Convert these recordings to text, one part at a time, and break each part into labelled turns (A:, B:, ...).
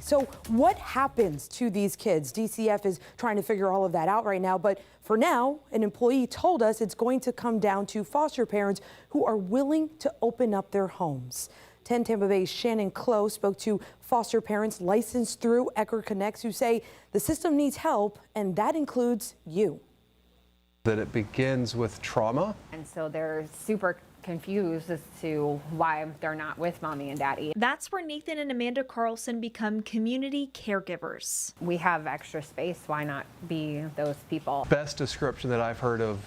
A: So what happens to these kids? DCF is trying to figure all of that out right now. But for now, an employee told us it's going to come down to foster parents who are willing to open up their homes. 10 Tampa Bay's Shannon Close spoke to foster parents licensed through Eckerd Connects who say the system needs help, and that includes you.
B: That it begins with trauma.
C: And so they're super confused as to why they're not with mommy and daddy.
D: That's where Nathan and Amanda Carlson become community caregivers.
C: We have extra space, why not be those people?
B: Best description that I've heard of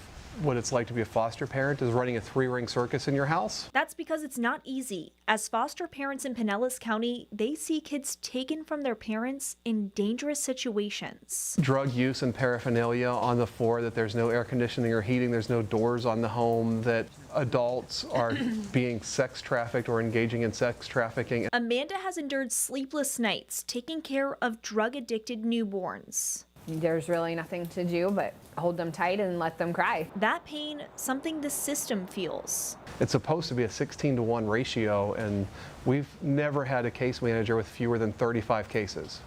B: what it's like to be a foster parent is running a 3-ring circus in your house.
D: That's because it's not easy. As foster parents in Pinellas County, they see kids taken from their parents in dangerous situations.
B: Drug use and paraphernalia on the floor, that there's no air conditioning or heating, there's no doors on the home, that adults are being sex trafficked or engaging in sex trafficking.
D: Amanda has endured sleepless nights taking care of drug-addicted newborns.
C: There's really nothing to do but hold them tight and let them cry.
D: That pain, something the system feels.
B: It's supposed to be a 16-to-1 ratio, and we've never had a case manager with fewer than 35 cases.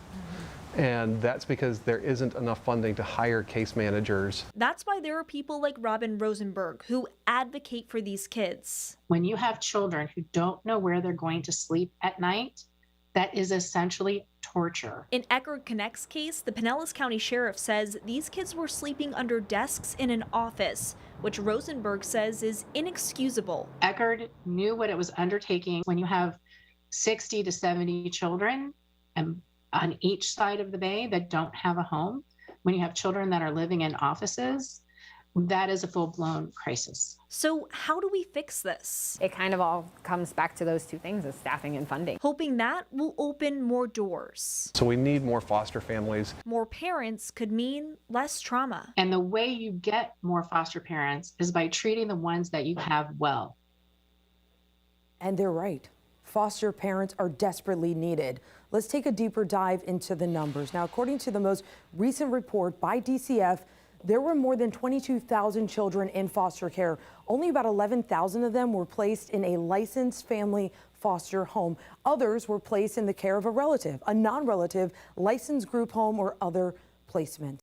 B: And that's because there isn't enough funding to hire case managers.
D: That's why there are people like Robin Rosenberg who advocate for these kids.
E: When you have children who don't know where they're going to sleep at night, that is essentially torture.
D: In Eckerd Connects case, the Pinellas County Sheriff says these kids were sleeping under desks in an office, which Rosenberg says is inexcusable.
E: Eckerd knew what it was undertaking when you have 60 to 70 children on each side of the bay that don't have a home. When you have children that are living in offices, that is a full-blown crisis.
D: So how do we fix this?
C: It kind of all comes back to those two things, is staffing and funding.
D: Hoping that will open more doors.
B: So we need more foster families.
D: More parents could mean less trauma.
E: And the way you get more foster parents is by treating the ones that you have well.
A: And they're right. Foster parents are desperately needed. Let's take a deeper dive into the numbers. Now, according to the most recent report by DCF, there were more than 22,000 children in foster care. Only about 11,000 of them were placed in a licensed family foster home. Others were placed in the care of a relative, a non-relative, licensed group home, or other placement.